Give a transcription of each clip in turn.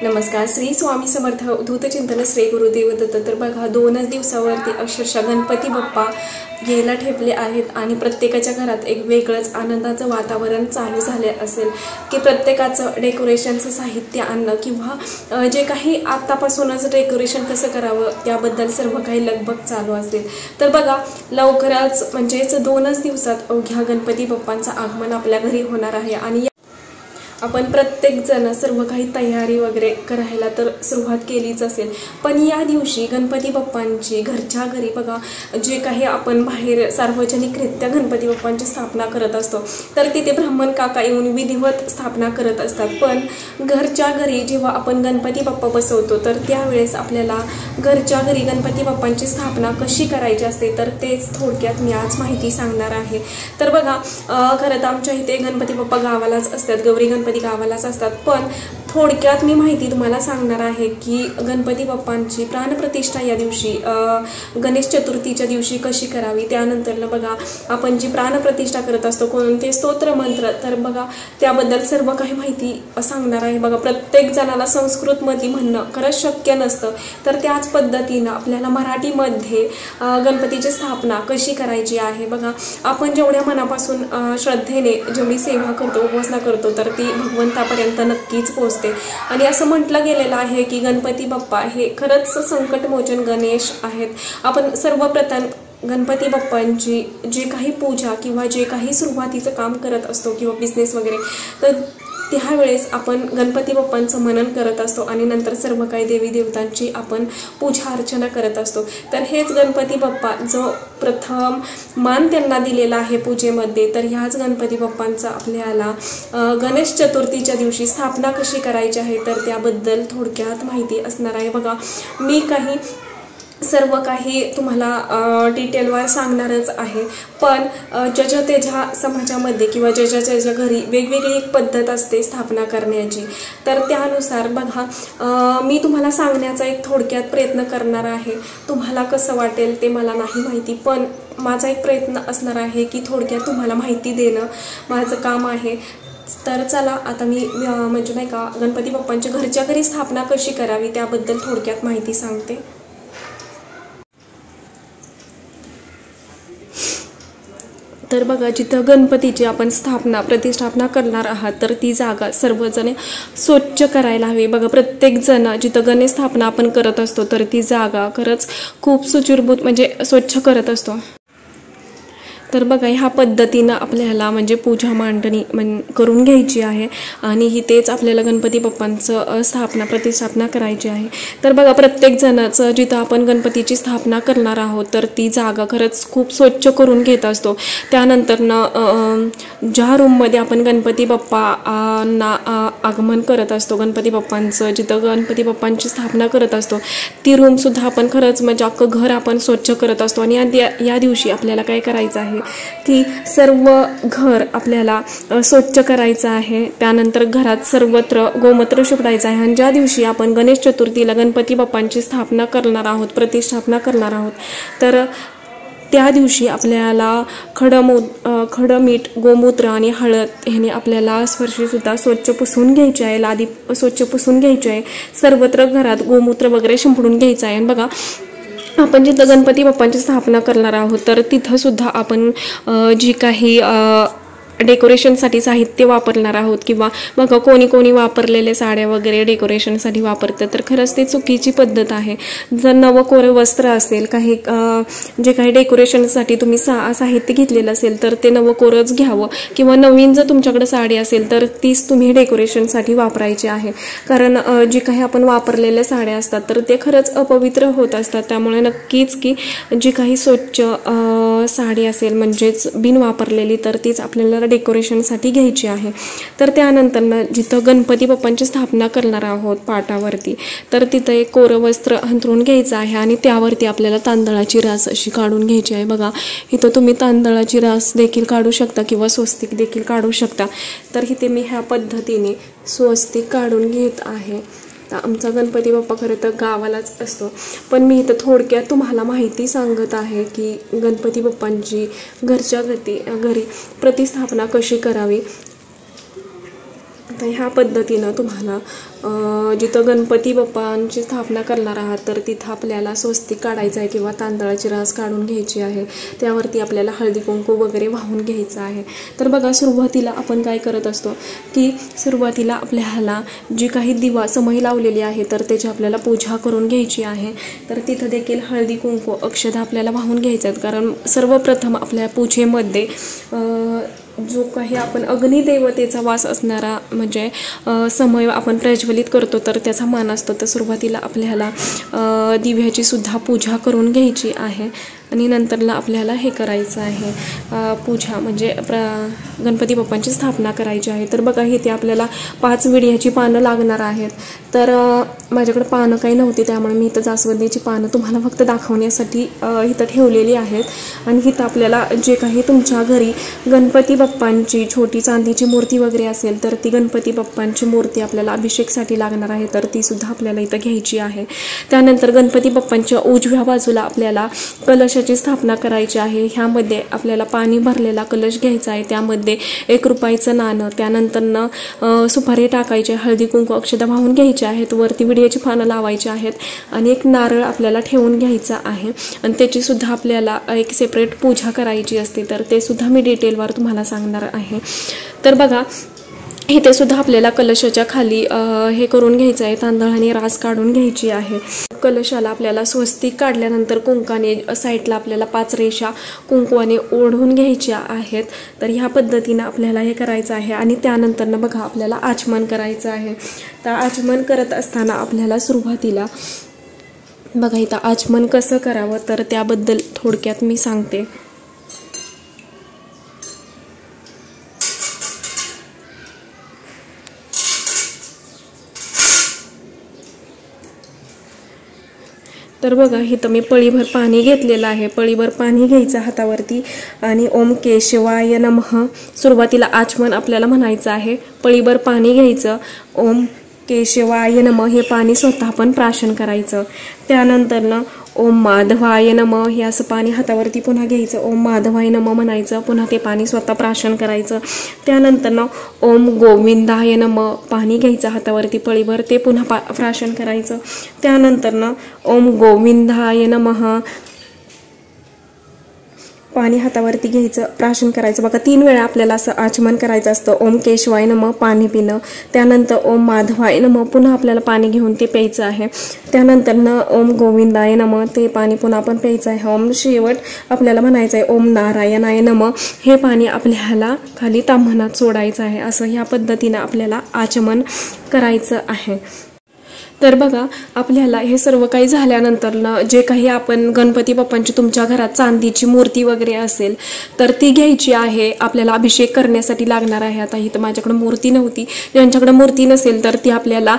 नमस्कार. श्री स्वामी समर्थ. अवधूत चिंतन श्री गुरुदेव दत्त. तर बघा 2च दिवसावरती अक्षरशः गणपती बाप्पा यायला ठेपले आहेत आणि प्रत्येकाच्या घरात एक वेगळंच आनंदाचं वातावरण चालू झाले असेल की प्रत्येकाचं डेकोरेशनचं साहित्य आणणं किंवा जे काही आतापासूनच डेकोरेशन कसं करावं त्याबद्दल सर्व काही लगबग चालू असेल. तर बघा लवकरच म्हणजेच 2च दिवसात अवघ्या गणपती बाप्पांचं आगमन आपल्या घरी होणार आहे आणि आपण प्रत्येक जण सर्व काही तयारी वगैरे करायला तर सुरुवात केलीच असेल. पण या दिवशी गणपती बाप्पांची घरच्या घरी बघा जे काही आपण बाहेर सार्वजनिकरित्या गणपती बाप्पांची स्थापना करत असतो तर तिथे ब्राह्मण काका येऊन विधिवत स्थापना करत असतात. पण घरच्या घरी जेव्हा आपण गणपती बाप्पा बसवतो तर त्यावेळेस आपल्याला घरच्या घरी गणपती बाप्पांची स्थापना कशी करायची असते तर तेच थोडक्यात मी आज माहिती सांगणार आहे. तर बघा खरं तर आमच्या इथे गणपती बाप्पा गावालाच असतात, गौरी गणपती गावालाच असतात. पण थोडक्यात मी माहिती तुम्हाला सांगणार आहे की गणपती बाप्पांची प्राणप्रतिष्ठा या दिवशी गणेश चतुर्थीच्या दिवशी कशी करावी. त्यानंतर बघा आपण जी प्राणप्रतिष्ठा करत असतो कोणते स्तोत्र मंत्र तर बघा त्याबद्दल सर्व काही माहिती सांगणार आहे. बघा प्रत्येक जणाला संस्कृतमध्ये म्हणणं खरंच शक्य नसतं तर त्याच पद्धतीनं आपल्याला मराठीमध्ये गणपतीची स्थापना कशी करायची आहे. बघा आपण जेवढ्या मनापासून श्रद्धेने जेवढी सेवा करतो उपासना करतो तर ती भगवंतापर्यंत नक्कीच पोहोचते. आणि असं म्हटलं गेलेलं आहे की गणपती बाप्पा हे खरंच संकटमोचन गणेश आहेत. आपण सर्वप्रथम गणपती बाप्पांची जे काही पूजा किंवा जे काही सुरुवातीचं काम करत असतो किंवा बिझनेस वगैरे तर त्यावेळेस आपण गणपती बाप्पांचं मनन करत असतो आणि नंतर सर्व काही देवी देवतांची आपण पूजा अर्चना करत असतो. तर हेच गणपती बाप्पा जो प्रथम मान त्यांना दिलेला आहे पूजेमध्ये तर ह्याच गणपती बाप्पांचा आपल्याला गणेश चतुर्थीच्या दिवशी स्थापना कशी करायची आहे तर त्याबद्दल थोडक्यात माहिती असणार आहे. बघा मी सर्व काही तुम्हाला डिटेलवर सांगणारच आहे. पण ज्याच्या त्याच्या समाजामध्ये किंवा ज्याच्या त्याच्या घरी वेगवेगळी एक पद्धत असते स्थापना करण्याची. तर त्यानुसार बघा मी तुम्हाला सांगण्याचा एक थोडक्यात प्रयत्न करणार आहे. तुम्हाला कसं वाटेल ते मला नाही माहिती पण माझा एक प्रयत्न असणार आहे की थोडक्यात तुम्हाला माहिती देणं माझं काम आहे. तर चला आता मी म्हणजे नाही का गणपती बाप्पांच्या घरच्या घरी स्थापना कशी करावी त्याबद्दल थोडक्यात माहिती सांगते. तर बघा जिथं गणपतीची आपण प्रतिष्ठापना करणार आहात तर ती जागा सर्वजण स्वच्छ करायला हवी. बघा प्रत्येक जण जिथं गणेश स्थापना आपण करत असतो तर ती जागा खरंच खूप सुचिरभूत म्हणजे स्वच्छ करत असतो. तर बघा ह्या पद्धतीनं आपल्याला म्हणजे पूजा मांडणी करून घ्यायची आहे आणि तेच आपल्याला गणपती बाप्पांचं प्रतिष्ठापना करायची आहे. तर बघा प्रत्येक जणाचं जिथं आपण गणपतीची स्थापना करणार आहोत तर ती जागा खरंच खूप स्वच्छ करून घेत असतो. त्यानंतरनं ज्या रूममध्ये आपण गणपती बाप्पांना आगमन करत असतो गणपती बाप्पांचं जिथं गणपती बाप्पांची स्थापना करत असतो ती रूमसुद्धा आपण खरंच म्हणजे अख्खं घर आपण स्वच्छ करत असतो. आणि या दिवशी आपल्याला काय करायचं आहे की सर्व घर आपल्याला स्वच्छ करायचं आहे. त्यानंतर घरात सर्वत्र गोमूत्र शिंपडायचं आहे. आणि ज्या दिवशी आपण गणेश चतुर्थीला गणपती बाप्पांची स्थापना करणार आहोत प्रतिष्ठापना करणार आहोत तर त्या दिवशी आपल्याला खडं मीठ गोमूत्र आणि हळद ह्याने आपल्याला स्पर्शीसुद्धा स्वच्छ पुसून घ्यायची आहे. लादी स्वच्छ पुसून घ्यायची आहे. सर्वत्र घरात गोमूत्र वगैरे शिंपडून घ्यायचं आहे. बघा आपण जिथं गणपती बाप्पांची स्थापना करणार आहोत तर तिथं सुद्धा आपण जी काही डेकोरेशनसाठी साहित्य वापरणार आहोत किंवा बघा कोणी वापरलेले साड्या वगैरे डेकोरेशनसाठी वापरतात तर खरंच ते चुकीची पद्धत आहे. जर नवं कोरं वस्त्र असेल काही जे काही डेकोरेशनसाठी तुम्ही साहित्य घेतलेलं असेल तर ते नवं कोरंच घ्यावं किंवा नवीन जर तुमच्याकडे साडी असेल तर तीच तुम्ही डेकोरेशनसाठी वापरायची आहे. कारण जे काही आपण वापरलेल्या साड्या असतात तर ते खरंच अपवित्र होत असतात. त्यामुळे नक्कीच की जी काही स्वच्छ साडी असेल म्हणजेच बिन वापरलेली तर तीच आपल्याला डेकोरेशनसाठी घ्यायची आहे. तर त्यानंतर जिथं गणपती बाप्पांची स्थापना करणार आहोत पाटावरती तर तिथं एक कोरं वस्त्र अंथरून घ्यायचं आहे आणि त्यावरती आपल्याला तांदळाची रास अशी काढून घ्यायची आहे. बघा इथं तुम्ही तांदळाची रास देखील काढू शकता किंवा स्वस्तिक देखील काढू शकता. तर इथे मी ह्या पद्धतीने स्वस्तिक काढून घेत आहे. आमचा गणपती बाप्पा खरं तर गावालाच असतो पण मी इथं थोडक्यात तुम्हाला माहिती सांगत आहे की गणपती बाप्पांची घरच्या घरी प्रतिष्ठापना कशी करावी. तर ह्या पद्धतीनं तुम्हाला जिथं गणपती बाप्पांची स्थापना करणार आहात तर तिथं आपल्याला स्वस्तिक काढायचं आहे किंवा तांदळाची रास काढून घ्यायची आहे. त्यावरती आपल्याला हळदी कुंकू वगैरे वाहून घ्यायचं आहे. तर बघा, सुरुवातीला आपण काय करत असतो की सुरुवातीला आपल्याला जी काही दिवा समई लावलेली आहे तर त्याची आपल्याला पूजा करून घ्यायची आहे. तर तिथं देखील हळदी कुंकू अक्षता आपल्याला वाहून घ्यायचं आहेत, कारण सर्वप्रथम आपल्या पूजेमध्ये जो काही आपण अग्निदेवतेचा वास असणारा म्हणजे समय आपण प्रज्वलित करतो तर त्याचा मान असतो. तर सुरुवातीला आपल्याला दिव्याची सुद्धा पूजा करून घ्यायची आहे आणि नंतरला आपल्याला हे करायचं आहे, पूजा म्हणजे गणपती बाप्पांची स्थापना करायची आहे. तर बघा, इथे आपल्याला 5 विड्याची पानं लागणार आहेत. तर माझ्याकडे पानं काही नव्हती, त्यामुळे मी इथं जास्वंदीची पानं तुम्हाला फक्त दाखवण्यासाठी इथं ठेवलेली आहेत. आणि इथं आपल्याला जे काही तुमच्या घरी गणपती बाप्पांची छोटी चांदीची मूर्ती वगैरे असेल तर ती गणपती बाप्पांची मूर्ती आपल्याला अभिषेकसाठी लागणार आहे, तर ती सुद्धा आपल्याला इथं घ्यायची आहे. त्यानंतर गणपती बाप्पांच्या उजव्या बाजूला आपल्याला कलशाची स्थापना करायची आहे. ह्यामध्ये आपल्याला पाणी भरलेला कलश घ्यायचा आहे, त्यामध्ये 1 रुपयाचं नाणं, त्यानंतरनं सुपारी टाकायची, हळदी कुंकू अक्षता वाहून घ्यायचे आहेत, वरती विड्याची पानं लावायची आहेत आणि एक नारळ आपल्याला ठेवून घ्यायचा आहे. आणि त्याची सुद्धा आपल्याला एक सेपरेट पूजा करायची असते, तर ते सुद्धा मी डिटेलवर तुम्हाला सांगणार आहे. तर बघा, इथे सुद्धा आपल्याला कलशाच्या खाली हे करून घ्यायचं आहे, तांदळाने रास काढून घ्यायची आहे. कलशाला आपल्याला स्वस्तिक काढल्यानंतर कुंकाने साईडला आपल्याला 5 रेषा कुंकवाने ओढून घ्यायच्या आहेत. तर ह्या पद्धतीनं आपल्याला हे करायचं आहे. आणि त्यानंतरनं बघा, आपल्याला आचमन करायचं आहे. तर आचमन करत असताना आपल्याला सुरुवातीला बघा इथं आचमन कसं करावं तर त्याबद्दल थोडक्यात मी सांगते. तर बघा, इथं मी पळीभर पाणी घेतलेलं आहे. पळीभर पाणी घ्यायचं हातावरती आणि ओम केशवाय नमः सुरुवातीला आचमन आपल्याला म्हणायचं आहे. पळीभर पाणी घ्यायचं, ओम केशवाय नमः हे पाणी स्वतः पण प्राशन करायचं. त्यानंतरनं ओम माधवाय नमः हे असं पाणी हातावरती पुन्हा घ्यायचं, ओम माधवाय नमः म्हणायचं, पुन्हा ते पाणी स्वतः प्राशन करायचं. त्यानंतरनं ओम गोविंदाय नमः पाणी घ्यायचं हातावरती पळीभर, ते पुन्हा प्राशन करायचं. त्यानंतरनं ओम गोविंदाय नमः पाणी हातावरती घ्यायचं, प्राशन करायचं. बघा, 3 वेळा आपल्याला असं आचमन करायचं असतं. ओम केशवाय नमः पाणी पिणं, त्यानंतर ओम माधवाय नमः पुन्हा आपल्याला पाणी घेऊन ते प्यायचं आहे. त्यानंतरनं ओम गोविंदाय नमः ते पाणी पुन्हा आपण प्यायचं आहे. ओम शेवट आपल्याला म्हणायचं आहे ओम नारायणाय नमः हे पाणी आपल्याला खाली ताम्हणात सोडायचं आहे. असं ह्या पद्धतीनं आपल्याला आचमन करायचं आहे. तर बघा, आपल्याला हे सर्व काही झाल्यानंतर जे काही आपण गणपती बाप्पांची तुमच्या घरात चांदीची मूर्ती वगैरे असेल तर ती घ्यायची आहे. आपल्याला अभिषेक करण्यासाठी लागणार आहे. आता इथं माझ्याकडे मूर्ती नव्हती, ज्यांच्याकडे मूर्ती नसेल तर ती आपल्याला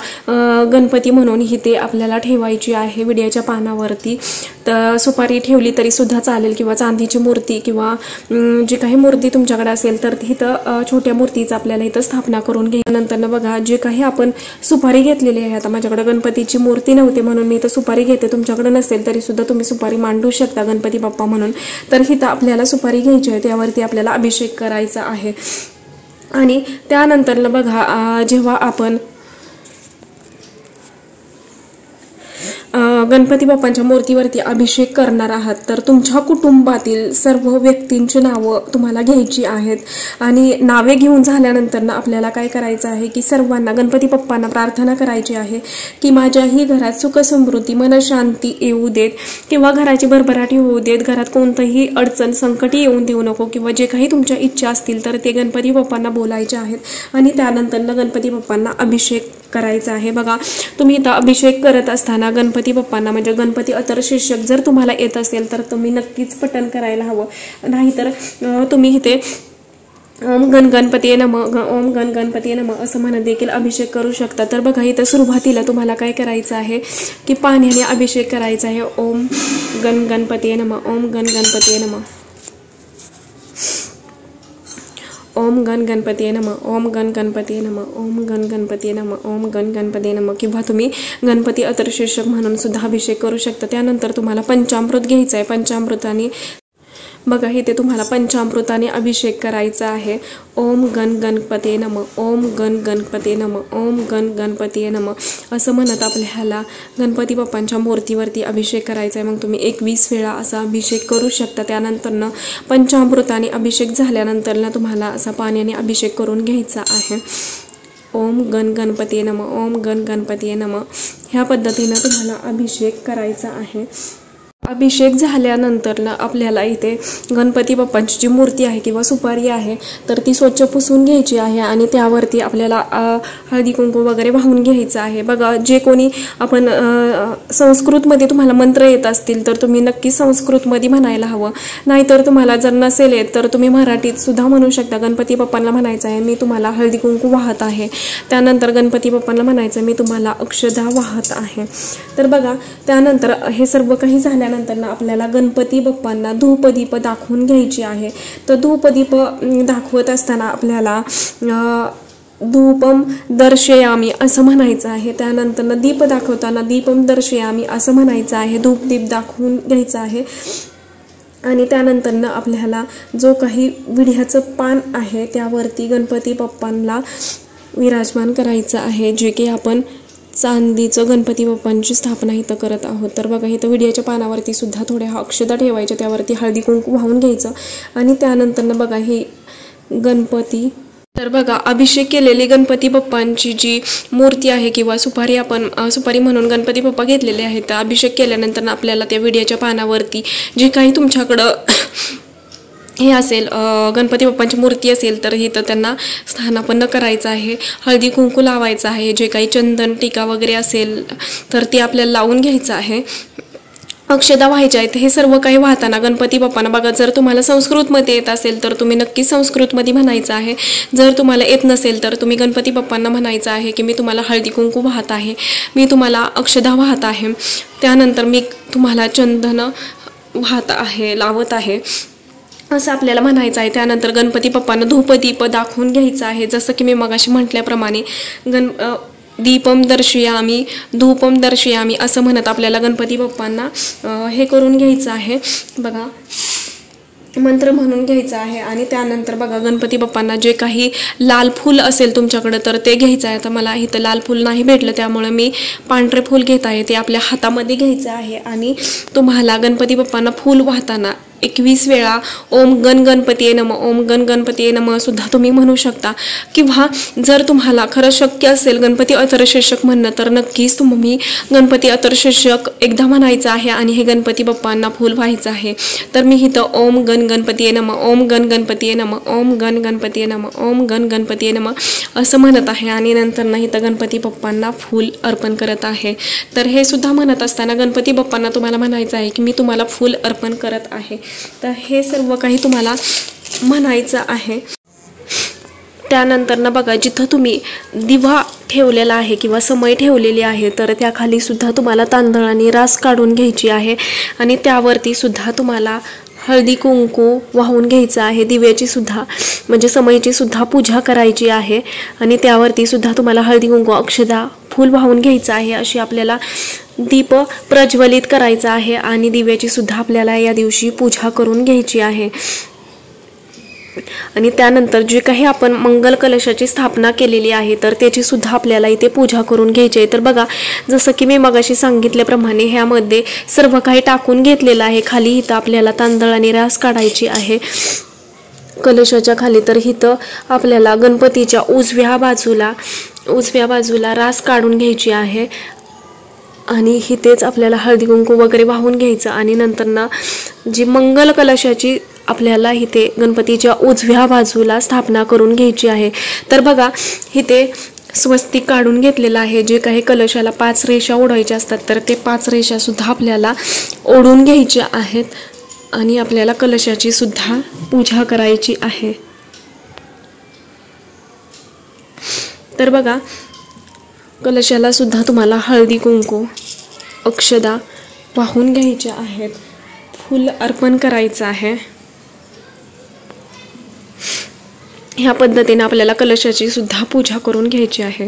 गणपती म्हणून इथे आपल्याला ठेवायची आहे विड्याच्या पानावरती. तर सुपारी ठेवली तरी सुद्धा चालेल किंवा चांदीची मूर्ती किंवा जी काही मूर्ती तुमच्याकडे असेल तर इथं छोट्या मूर्तीचं आपल्याला इथं स्थापना करून घ्यायनंतर बघा, जे काही आपण सुपारी घेतलेली आहे, आता माझ्याकडे गणपतीची मूर्ती नव्हती म्हणून मी इथं सुपारी घेते, तुमच्याकडे नसेल तरी सुद्धा तुम्ही सुपारी मांडू शकता गणपती बाप्पा म्हणून. तर इथं आपल्याला सुपारी घ्यायची आहे, त्यावरती आपल्याला अभिषेक करायचा आहे. आणि त्यानंतर बघा, जेव्हा आपण गणपती बाप्पांच्या मूर्तीवरती अभिषेक करणार आहात तर तुमच्या कुटुंबातील सर्व व्यक्तींची नावं तुम्हाला घ्यायची आहेत. आणि नावे घेऊन झाल्यानंतर आपल्याला काय करायचं आहे की सर्वांना गणपती बाप्पांना प्रार्थना करायची आहे की माझ्याही घरात सुख समृद्धी मनशांती येऊ देत किंवा घराची भरभराटी होऊ देत, घरात कोणतंही अडचण संकटी येऊन देऊ नको किंवा जे काही तुमच्या इच्छा असतील तर ते गणपती बाप्पांना बोलायचे आहेत आणि त्यानंतर गणपती बाप्पांना अभिषेक करायचा आहे. बघा, तुम्ही इथं अभिषेक करत असताना गणपती बाप्पांना म्हणजे गणपती अथर्वशीर्षक जर तुम्हाला येत असेल तर तुम्ही नक्कीच पठण करायला हवं. नाहीतर तुम्ही इथे ओम गण गणपती नमः ओम गण गणपती नमः असं म्हणत देखील अभिषेक करू शकता. तर बघा, इथं सुरुवातीला तुम्हाला काय करायचं आहे की पाण्याने अभिषेक करायचा आहे. ओम गण गणपती नमः ओम गण गणपती नमः ओम गण गणपती नमः ओम गण गणपती नमः ओम गण गणपती नमः ओम गण गणपती नमः किंवा तुम्ही गणपती अथर्वशीर्षक म्हणून सुद्धा अभिषेक करू शकता. त्यानंतर तुम्हाला पंचामृत घ्यायचं आहे. पंचामृताने बघा इथे तुम्हाला पंचामृताने अभिषेक करायचा आहे. ओम गण गणपते नमः, ओम गण गणपते नमः, ओम गण गणपते नमः असं म्हणत आपल्याला गणपती बाप्पांच्या मूर्तीवरती अभिषेक करायचा आहे. मग तुम्ही 21 वेळा असा अभिषेक करू शकता. त्यानंतरनं पंचामृताने अभिषेक झाल्यानंतरनं तुम्हाला असा पाण्याने अभिषेक करून घ्यायचा आहे. ओम गण गणपती नमः, ओम गण गणपती नमः ह्या पद्धतीनं तुम्हाला अभिषेक करायचा आहे. अभिषेक झाल्यानंतर ना आपल्याला इथे गणपती बाप्पांची जी मूर्ती आहे किंवा सुपारी आहे तर ती स्वच्छ पुसून घ्यायची आहे आणि त्यावरती आपल्याला हळदी कुंकू वगैरे वाहून घ्यायचं आहे. बघा जे कोणी आपण संस्कृतमध्ये तुम्हाला मंत्र येत असतील तर तुम्ही नक्की संस्कृतमध्ये म्हणायला हवं. नाहीतर तुम्हाला जर नसेल येत तर तुम्ही मराठीत सुद्धा म्हणू शकता. गणपती बाप्पांना म्हणायचं आहे मी तुम्हाला हळदी कुंकू वाहत आहे. त्यानंतर गणपती बाप्पांना म्हणायचं मी तुम्हाला अक्षदा वाहत आहे. तर बघा त्यानंतर हे सर्व काही झाल्यानंतर आपल्याला गणपती बाप्पांना धूपदीप दाखवून घ्यायची आहे. तर धूपदीप दाखवत असताना आपल्याला धूपम दर्शयामी असं म्हणायचं आहे. त्यानंतर दीप दाखवताना दीपम दर्शयामी असं म्हणायचं आहे. धूपदीप दाखवून घ्यायचं आहे. आणि त्यानंतर आपल्याला जो काही विड्याचं पान आहे त्यावरती गणपती बाप्पांना विराजमान करायचं आहे. जे की आपण चांदीचं गणपती बाप्पांची स्थापना इथं करत आहोत. तर बघा इथं विड्याच्या पानावरती सुद्धा थोड्या अक्षता ठेवायच्या, त्यावरती हळदी कुंकू वाहून घ्यायचं आणि त्यानंतर बघा ही गणपती तर बघा अभिषेक केलेली गणपती बाप्पांची जी मूर्ती आहे किंवा सुपारी आपण सुपारी म्हणून गणपती बाप्पा घेतलेले आहेत. तर अभिषेक केल्यानंतर आपल्याला त्या विड्याच्या पानावरती जे काही तुमच्याकडं हे असेल गणपती बाप्पांची मूर्ती असेल तर इथं त्यांना स्थानापन्न करायचं आहे. हळदी कुंकू लावायचं आहे. जे काही चंदन टीका वगैरे असेल तर ते आपल्याला लावून घ्यायचं आहे. अक्षदा व्हायच्या आहेत. हे सर्व काही वाहताना गणपती बाप्पांना बघा जर तुम्हाला संस्कृतमध्ये येत असेल तर तुम्ही नक्की संस्कृतमध्ये म्हणायचं आहे. जर तुम्हाला येत नसेल तर तुम्ही गणपती बाप्पांना म्हणायचं आहे की मी तुम्हाला हळदी कुंकू वाहत आहे, मी तुम्हाला अक्षदा वाहत आहे, त्यानंतर मी तुम्हाला चंदन वाहत आहे लावत आहे असं आपल्याला म्हणायचं आहे. त्यानंतर गणपती बाप्पांना धूपदीप दाखवून घ्यायचं आहे. जसं की मी मगाशी म्हटल्याप्रमाणे दीपम दर्शयामी धूपम दर्शयामी असं म्हणत आपल्याला गणपती बाप्पांना हे करून घ्यायचं आहे. बघा मंत्र म्हणून घ्यायचा आहे. आणि त्यानंतर बघा गणपती बाप्पांना जे काही लाल फूल असेल तुमच्याकडे तर ते घ्यायचं आहे. तर मला इथं लाल फूल नाही भेटलं त्यामुळे मी पांढरे फूल घेत आहे. ते आपल्या हातामध्ये घ्यायचं आहे आणि तुम्हाला गणपती बाप्पांना फूल वाहताना 21 वेळा ओम गण गणपतीये नमः, ओम गण गणपतीये नमः सुद्धा तुम्ही म्हणू शकता. किंवा जर तुम्हाला खरं शक्य असेल गणपती अथर्वशीर्षक म्हणणं तर नक्कीच तुम्ही गणपती अथर्वशीर्षक एकदा म्हणायचं आहे आणि हे गणपती बाप्पांना फूल व्हायचं आहे. तर मी इथं ओम गण गणपतीये नमः, ओम गण गणपतीये नमः, ओम गण गणपतीये नमः, ओम गण गणपतीये नमः असं म्हणत आहे आणि नंतर ना इथं गणपती बाप्पांना फूल अर्पण करत आहे. तर हे सुद्धा म्हणत असताना गणपती बाप्पांना तुम्हाला म्हणायचं आहे की मी तुम्हाला फूल अर्पण करत आहे. तर हे सर्व काही तुम्हाला म्हणायचं आहे. त्यानंतर ना बघा जिथं तुम्ही दिवा ठेवलेला आहे किंवा समय ठेवलेली आहे तर त्याखाली सुद्धा तुम्हाला तांदळाने रास काढून घ्यायची आहे आणि त्यावरती सुद्धा तुम्हाला हळदी कुंकू वाहून घ्यायचं आहे. दिव्याची सुद्धा म्हणजे समयची सुद्धा पूजा करायची आहे आणि त्यावरती सुद्धा तुम्हाला हळदी कुंकू अक्षदा फूल वाहून घ्यायचं आहे. अशी आपल्याला दीप प्रज्वलित करायचा आहे आणि दिव्याची सुद्धा आपल्याला या दिवशी पूजा करून घ्यायची आहे. आणि त्यानंतर जे काही आपण मंगल कलशाची स्थापना केलेली आहे तर त्याची सुद्धा आपल्याला इथे पूजा करून घ्यायची आहे. तर बघा जसं की मी मगाशी सांगितल्याप्रमाणे ह्यामध्ये सर्व काही टाकून घेतलेलं आहे. खाली इथं आपल्याला तांदळाने रास काढायची आहे कलशाच्या खाली. तर इथं आपल्याला गणपतीच्या उजव्या बाजूला रास काढून घ्यायची आहे आणि इथेच आपल्याला हळदी कुंकू वगैरे वाहून घ्यायचं आणि नंतर ना जी मंगल कलशाची आपल्याला इथे गणपतीच्या उजव्या बाजूला स्थापना करून घ्यायची आहे. तर बघा इथे स्वस्तिक काढून घेतलेलं आहे. जे काही कलशाला 5 रेषा ओढायच्या असतात तर ते 5 रेषा सुद्धा आपल्याला ओढून घ्यायच्या आहेत आणि आपल्याला कलशाची सुद्धा पूजा करायची आहे. तर बघा कलशाला सुद्धा तुम्हाला हळदी कुंकू अक्षदा वाहून घ्यायच्या आहेत, फूल अर्पण करायचं आहे. ह्या पद्धतीने आपल्याला कलशाची सुद्धा पूजा करून घ्यायची आहे.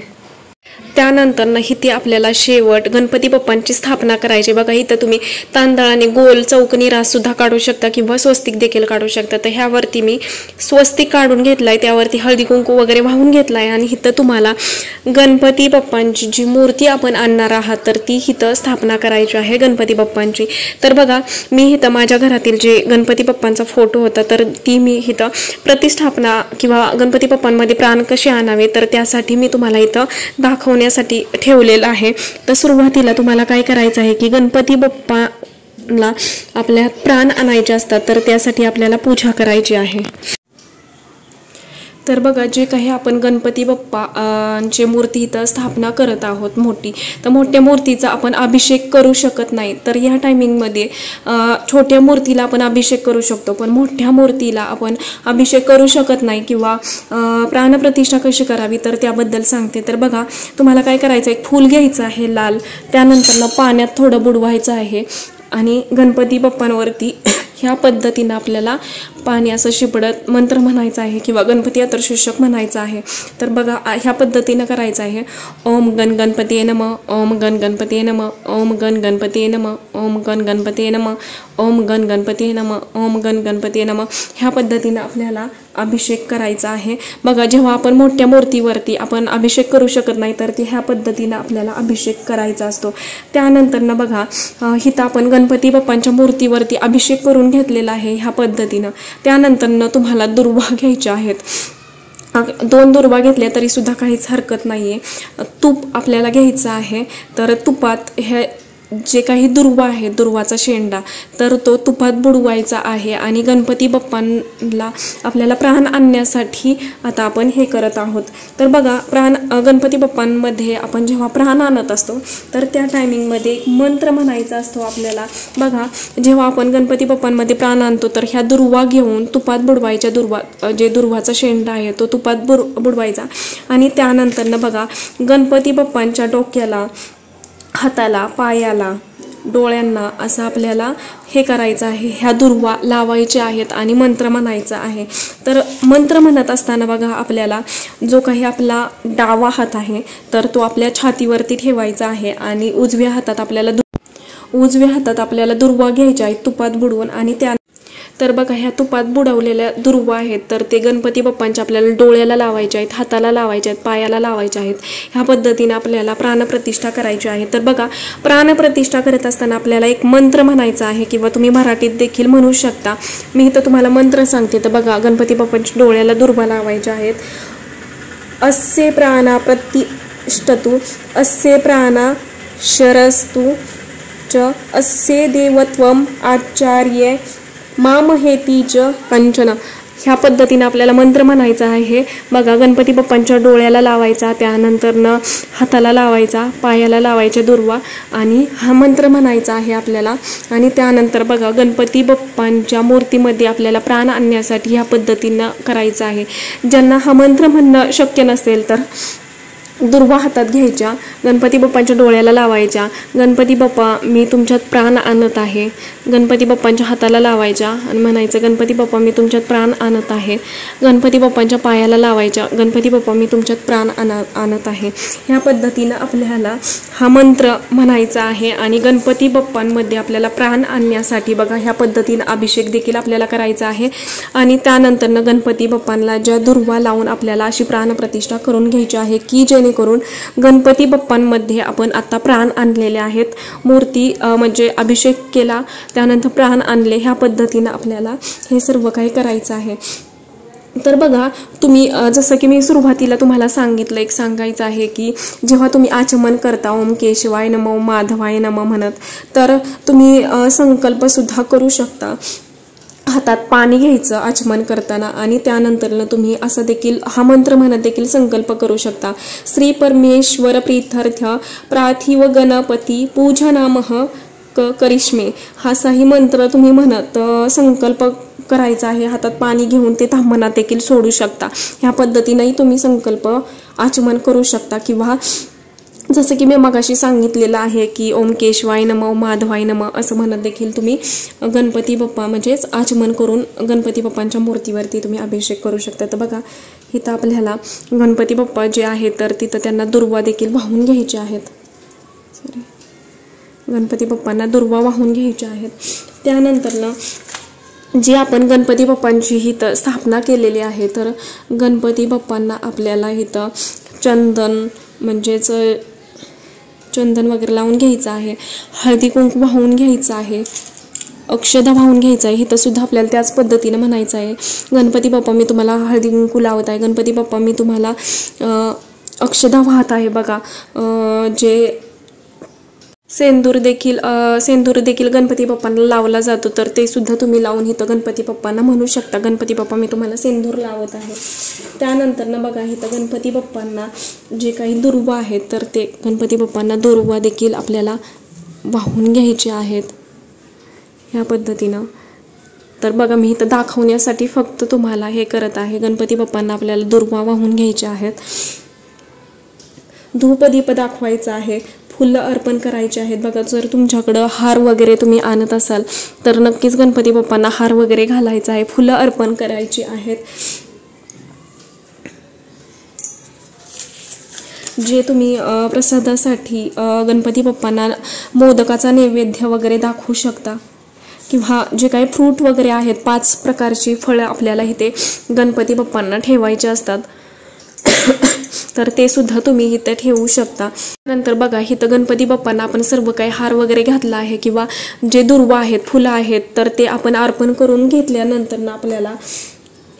त्यानंतर इथे आपल्याला शेवट गणपती बाप्पांची स्थापना करायची। बघा इथं तुम्ही तांदळाने गोल चौकनी रास सुद्धा काढू शकता किंवा स्वस्तिक देखील काढू शकता। तर ह्यावरती मी स्वस्तिक काढून घेतलाय, त्यावरती हळदी कुंकू वगैरे वाहून घेतलाय आणि इथं तुम्हाला गणपती बाप्पांची जी मूर्ती आपण आणणार आहात तर ती इथं स्थापना करायची आहे गणपती बाप्पांची। तर बघा मी इथं माझ्या घरातील जे गणपती बाप्पांचा फोटो होता तर ती मी इथं प्रतिष्ठापना किंवा गणपती बाप्पांमध्ये प्राण कसे आणावे तर त्यासाठी मी तुम्हाला इथं दाखवण्यासाठी ठेवलेलं आहे। तर सुरुवातीला तुम्हाला काय करायचं आहे की गणपती बाप्पाला आपल्या प्राण आणायचे असतात तर त्यासाठी आपल्याला पूजा करायची आहे। तर बघा जे काही आपण गणपती बाप्पाची मूर्ती इथं स्थापना करत आहोत मोठी, तर मोठ्या मूर्तीचा आपण अभिषेक करू शकत नाही। तर या टायमिंगमध्ये छोट्या मूर्तीला आपण अभिषेक करू शकतो, पण मोठ्या मूर्तीला आपण अभिषेक करू शकत नाही किंवा प्राणप्रतिष्ठा कशी करावी तर त्याबद्दल सांगते। तर बघा तुम्हाला काय करायचं, एक फूल घ्यायचं आहे लाल, त्यानंतर पाण्यात थोडं बुडवायचं आहे आणि गणपती बाप्पांवरती ह्या पद्धतीनं आपल्याला पाणी असं शिपडत मंत्र म्हणायचं आहे किंवा गणपती अथर्वशीर्षक म्हणायचं आहे। तर बघा ह्या पद्धतीनं करायचं आहे। ओम गण गणपतीये नमः, ओम गण गणपतीये नमः, ओम गण गणपतीये नमः, ओम गण गणपतीये नमः, ओम गण गणपतीये नमः, ओम गण गणपतीये नमः ह्या पद्धतीनं आपल्याला अभिषेक करायचा आहे। बघा जेव्हा आपण मोठ्या मूर्तीवरती आपण अभिषेक करू शकत नाही तर ती ह्या पद्धतीनं आपल्याला अभिषेक करायचा असतो। त्यानंतर बघा हिथं आपण गणपती बाप्पांच्या मूर्तीवरती अभिषेक करून घेतलेला आहे ह्या पद्धतीनं। त्यानंतर तुम्हाला दुर्वा घ्यायच्या आहेत, 2 दुर्वा घेतल्या तरी सुद्धा काहीच हरकत नाहीये। तूप आपल्याला घ्यायचं आहे, तर तुपात हे जे काही दुर्वा आहे दुर्वाचा शेंडा तर तो तुपात बुडवायचा आहे आणि गणपती बाप्पांना आपल्याला प्राण आणण्यासाठी आता आपण हे करत आहोत। तर बघा गणपती बाप्पांमध्ये आपण जेव्हा प्राण आणत असतो तर त्या टायमिंगमध्ये एक मंत्र म्हणायचा असतो आपल्याला। बघा जेव्हा आपण गणपती बाप्पांमध्ये प्राण आणतो तर ह्या दुर्वा घेऊन तुपात बुडवायच्या, दुर्वाचा शेंडा आहे तो तुपात बुडवायचा आणि त्यानंतर बघा गणपती बाप्पांच्या डोक्याला, हाताला, पायाला, डोळ्यांना असं आपल्याला हे करायचं आहे, ह्या दुर्वा लावायच्या आहेत आणि मंत्र म्हणायचा आहे। तर मंत्र म्हणत असताना बघा आपल्याला जो काही आपला डावा हात आहे तर तो आपल्या छातीवरती ठेवायचा आहे आणि उजव्या हातात आपल्याला दुर्वा घ्यायच्या आहेत तुपात बुडवून आणि त्या तर बघा ह्या तुपात बुडवलेल्या दुर्वा आहेत तर ते गणपती बाप्पांच्या आपल्याला डोळ्याला लावायचे आहेत, हाताला लावायचे आहेत, पायाला लावायचे आहेत। ह्या पद्धतीने आपल्याला प्राणप्रतिष्ठा करायची आहे। तर बघा प्राणप्रतिष्ठा करत असताना आपल्याला एक मंत्र म्हणायचा आहे किंवा तुम्ही मराठीत देखील म्हणू शकता। मी इथं तुम्हाला मंत्र सांगते। तर बघा गणपती बाप्पांच्या डोळ्याला दुर्वा लावायच्या आहेत। अस्य प्राणा प्रतिष्ठतु, अस्य प्राणा शरस्तु च, अस्य देवत्वम आचार्य मामहेती च कंचन ह्या पद्धतीने आपल्याला मंत्र म्हणायचा आहे। बघा गणपती बाप्पांच्या डोळ्याला लावायचा, त्यानंतर हाताला लावायचा, पायाला लावायचे दुर्वा आणि हा मंत्र म्हणायचा आहे आपल्याला। आणि त्यानंतर बघा गणपती बाप्पांच्या मूर्तीमध्ये आपल्याला प्राण आणण्यासाठी ह्या पद्धतीनं करायचं आहे। ज्यांना हा मंत्र म्हणणं शक्य नसेल तर दुर्वा हातात घ्यायच्या, गणपती बाप्पांच्या डोळ्याला लावायच्या, गणपती बाप्पा मी तुमच्यात प्राण आणत आहे, गणपती बाप्पांच्या हाताला लावायच्या आणि म्हणायचं गणपती बाप्पा मी तुमच्यात प्राण आणत आहे, गणपती बाप्पांच्या पायाला लावायच्या, गणपती बाप्पा मी तुमच्यात प्राण आणत आहे। ह्या पद्धतीनं आपल्याला हा मंत्र म्हणायचा आहे आणि गणपती बाप्पांमध्ये आपल्याला प्राण आणण्यासाठी बघा ह्या पद्धतीनं अभिषेक देखील आपल्याला करायचा आहे। आणि त्यानंतर गणपती बाप्पांना ज्या दुर्वा लावून आपल्याला अशी प्राणप्रतिष्ठा करून घ्यायची आहे की करून गणपती बाप्पांमध्ये आपण आता प्राण आणलेले आहेत। मूर्ती म्हणजे अभिषेक केला, त्यानंतर प्राण आणले, ह्या पद्धतीने आपल्याला हे सर्व काही करायचं आहे। तर बघा तुम्ही जसं की मी सुरुवातीला तुम्हाला सांगितलं, एक सांगायचं आहे की जेव्हा तुम्ही आचमन करता ओम केशवाय नमः, ओम माधवाय नमः म्हणत, तर तुम्ही संकल्प सुद्धा करू शकता। हातात पाणी घ्यायचं आचमन करताना आणि त्यानंतर तुम्ही असं देखील हा मंत्र म्हणत देखील संकल्प करू शकता। श्री परमेश्वर प्रीत्यर्थ प्रार्थिव गणपती पूजनामह करिष्मे हाही मंत्र तुम्ही म्हणत संकल्प करायचा आहे। हातात पाणी घेऊन ते थांबण्यात देखील सोडू शकता। ह्या पद्धतीनेही तुम्ही संकल्प आचमन करू शकता किंवा जसं की मी मगाशी सांगितलेलं आहे की ओम केशवाय नमः माधवाय नमः असं म्हणत देखील तुम्ही गणपती बाप्पा म्हणजेच आचमन करून गणपती बाप्पांच्या मूर्तीवरती तुम्ही अभिषेक करू शकता. तर बघा इथं आपल्याला गणपती बाप्पा जे आहे तर तिथं त्यांना दुर्वा देखील वाहून घ्यायचे आहेत. गणपती बाप्पांना दुर्वा वाहून घ्यायचे आहेत. त्यानंतर ना जे आपण गणपती बाप्पांची इथं स्थापना केलेली आहे तर गणपती बाप्पांना आपल्याला इथं चंदन म्हणजेच चंदन वगैरे लावून घ्यायचं आहे. हळदी कुंकू वाहून घ्यायचं आहे. अक्षदा वाहून घ्यायचं आहे. इथं सुद्धा आपल्याला त्याच पद्धतीनं म्हणायचं आहे गणपती बाप्पा मी तुम्हाला हळदी कुंकू लावत आहे. गणपती बाप्पा मी तुम्हाला अक्षदा वाहत आहे. बघा जे सेंदूर देखील गणपती बाप्पांना लावला जातो तर ते सुद्धा तुम्ही लावून इथं गणपती बाप्पांना म्हणू शकता गणपती बाप्पा मी तुम्हाला सेंदूर लावत आहे. त्यानंतर ना बघा इथं गणपती बाप्पांना जे काही दुर्वा आहेत तर ते गणपती बाप्पांना दुर्वा देखील आपल्याला वाहून घ्यायचे आहेत ह्या पद्धतीनं. तर बघा मी इथं दाखवण्यासाठी फक्त तुम्हाला हे करत आहे. गणपती बाप्पांना आपल्याला दुर्वा वाहून घ्यायचे आहेत. धूपदीप दाखवायचा आहे. फुलं अर्पण करायचे आहेत. बघा जर तुमच्याकडं हार वगैरे तुम्ही आणत असाल तर नक्कीच गणपती बाप्पांना हार वगैरे घालायचा आहे. फुलं अर्पण करायची आहेत. जे तुम्ही प्रसादासाठी गणपती बाप्पांना मोदकाचा नैवेद्य वगैरे दाखवू शकता किंवा जे काही फ्रूट वगैरे आहेत 5 प्रकारची फळं आपल्याला इथे गणपती बाप्पांना ठेवायचे असतात तर ते सुद्धा तुम्ही इथे ठेवू शकता. नंतर बघा इथं गणपती बाप्पांना आपण सर्व काही हार वगैरे घातला आहे किंवा जे दुर्वा आहेत फुलं आहेत तर ते आपण अर्पण करून घेतल्यानंतर ना आपल्याला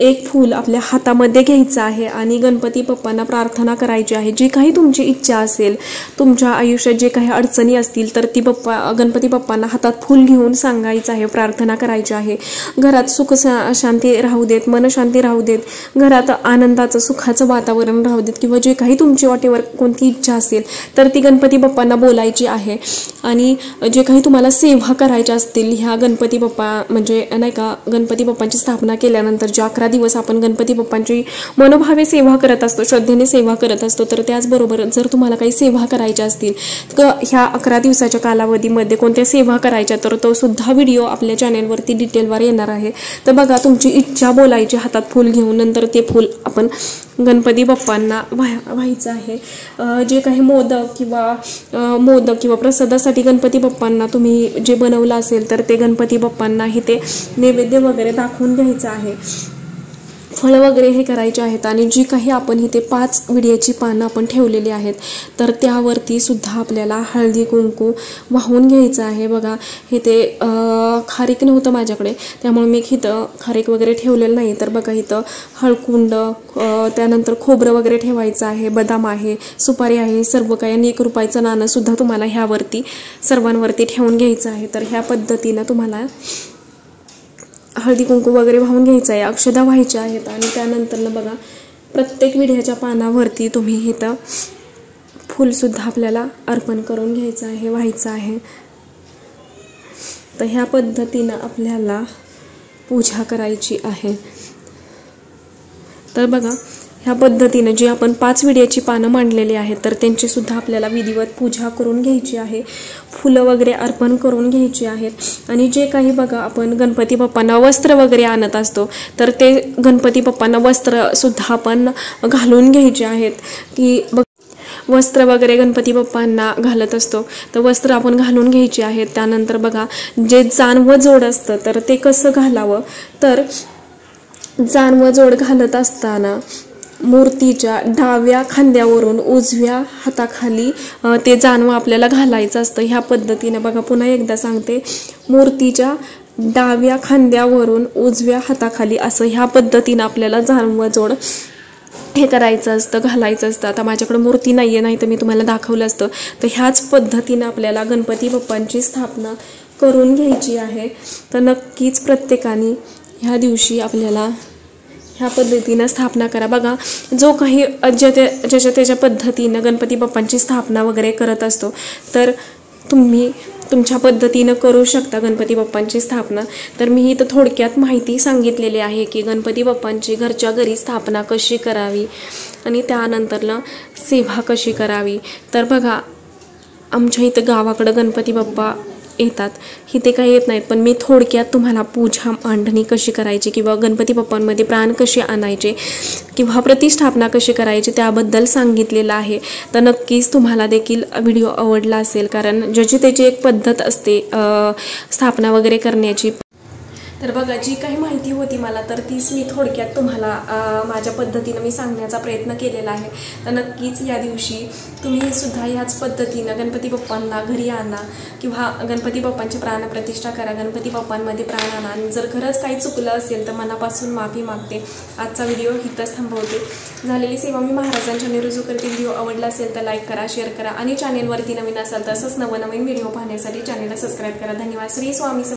एक फूल आपल्या हातामध्ये घ्यायचं आहे आणि गणपती बाप्पांना प्रार्थना करायची आहे. जी काही तुमची इच्छा असेल तुमच्या आयुष्यात जे काही अडचणी असतील तर ती गणपती बाप्पांना हातात फूल घेऊन सांगायचं आहे. प्रार्थना करायची आहे. घरात सुख शांती राहू देत. मनशांती राहू देत. घरात आनंदाचं सुखाचं वातावरण राहू देत किंवा जे काही तुमची वाटेवर कोणती इच्छा असेल तर ती गणपती बाप्पांना बोलायची आहे. आणि जे काही तुम्हाला सेवा करायच्या असतील ह्या गणपती बाप्पा म्हणजे नाही का गणपती बाप्पांची स्थापना केल्यानंतर जे 11 दिवस आपण गणपती बाप्पांची मनोभावे सेवा करत असतो श्रद्धेने सेवा करत असतो तर त्याचबरोबर जर तुम्हाला काही सेवा करायच्या असतील तर ह्या 11 दिवसाच्या कालावधीमध्ये कोणत्या सेवा करायच्या तर तो सुद्धा व्हिडिओ आपल्या चॅनेलवरती डिटेलवर येणार आहे. तर बघा तुमची इच्छा बोलायची हातात फूल घेऊन नंतर ते फूल आपण गणपती बाप्पांना व्हायचं आहे. जे काही मोदक किंवा प्रसादासाठी गणपती बाप्पांना तुम्ही जे बनवलं असेल तर ते गणपती बाप्पांना हे ते नैवेद्य वगैरे दाखवून घ्यायचं आहे. फळं वगैरे हे करायचे आहेत. आणि जी काही आपण इथे 5 विड्याची पानं आपण ठेवलेली आहेत तर त्यावरती सुद्धा आपल्याला हळदी कुंकू वाहून घ्यायचं आहे. बघा इथे खारीक नव्हतं माझ्याकडे त्यामुळे मी इथं खारीक वगैरे ठेवलेलं नाही. तर बघा इथं हळकुंड त्यानंतर खोबरं वगैरे ठेवायचं आहे. बदाम आहे. सुपारी आहे. सर्व काही आणि 1 रुपयाचं नाणं सुद्धा तुम्हाला ह्यावरती सर्वांवरती ठेवून घ्यायचं आहे. तर ह्या पद्धतीनं तुम्हाला हळदी कुंकू वगैरे वाहून घ्यायचं आहे. अक्षदा व्हायच्या आहेत. आणि त्यानंतर बघा प्रत्येक विड्याच्या पानावरती तुम्ही इथं फूलसुद्धा आपल्याला अर्पण करून घ्यायचं आहे व्हायचं आहे. तर ह्या पद्धतीनं आपल्याला पूजा करायची आहे. तर बघा ह्या पद्धतीने जी आपण 5 विड्याची पानं मांडलेली आहेत तर त्यांची सुद्धा आपल्याला विधिवत पूजा करून घ्यायची आहे. फुलं वगैरे अर्पण करून घ्यायची आहेत. आणि जे काही बघा आपण गणपती बाप्पांना वस्त्र वगैरे आणत असतो तर ते गणपती बाप्पांना वस्त्र सुद्धा आपण घालून घ्यायचे आहेत. की वस्त्र वगैरे गणपती बाप्पांना घालत असतो तर वस्त्र आपण घालून घ्यायचे आहेत. त्यानंतर बघा जे जानवं जोड असतं तर ते कसं घालावं तर जानवं जोड घालत असताना मूर्तीच्या डाव्या खांद्यावरून उजव्या हाताखाली ते जानवं आपल्याला घालायचं असतं. ह्या पद्धतीने बघा पुन्हा एकदा सांगते मूर्तीच्या डाव्या खांद्यावरून उजव्या हाताखाली असं ह्या पद्धतीने आपल्याला जानवं जोड हे करायचं असतं घालायचं असतं. आता माझ्याकडे मूर्ती नाही आहे नाही तर मी तुम्हाला दाखवलं असतं. तर ह्याच पद्धतीने आपल्याला गणपती बाप्पांची स्थापना करून घ्यायची आहे. तर नक्कीच प्रत्येकाने ह्या दिवशी आपल्याला ह्या पद्धतीनं स्थापना करा. बघा जो काही ज्याच्या त्याच्या पद्धतीनं गणपती बाप्पांची स्थापना वगैरे करत असतो तर तुम्ही तुमच्या पद्धतीनं करू शकता गणपती बाप्पांची स्थापना. तर मी इथं थोडक्यात माहिती सांगितलेली आहे की गणपती बाप्पांची घरच्या घरी स्थापना कशी करावी आणि त्यानंतरनं सेवा कशी करावी. तर बघा, आमच्या इथं गावाकडं गणपती बाप्पा येतात, इथे काही येत नाहीत, पण मी थोडक्यात तुम्हाला पूजा मांडणी कशी करायची किंवा गणपती बाप्पांमध्ये प्राण कसे आणायचे किंवा प्रतिष्ठापना कशी करायची त्याबद्दल सांगितलेलं आहे. तर नक्कीच तुम्हाला देखील व्हिडिओ आवडला असेल, कारण ज्याची त्याची एक पद्धत असते स्थापना वगैरे करण्याची. तर बघा, जी काही माहिती होती मला तर तीच मी थोडक्यात तुम्हाला माझ्या पद्धतीनं मी सांगण्याचा प्रयत्न केलेला आहे. तर नक्कीच या दिवशी तुम्ही सुद्धा ह्याच पद्धतीनं गणपती बाप्पांना घरी आणा किंवा गणपती बाप्पांची प्राणप्रतिष्ठा करा, गणपती बाप्पांमध्ये प्राण आणा. आणि जर खरंच काही चुकलं असेल तर मनापासून माफी मागते. आजचा व्हिडिओ इथंच थांबवते. झालेली सेवा मी महाराजांच्या रुजू करते. व्हिडिओ आवडला असेल तर लाईक करा, शेअर करा आणि चॅनेलवरती नवीन असाल तर असंच नवनवीन व्हिडिओ पाहण्यासाठी चॅनेलला सबस्क्राईब करा. धन्यवाद. श्री स्वामी.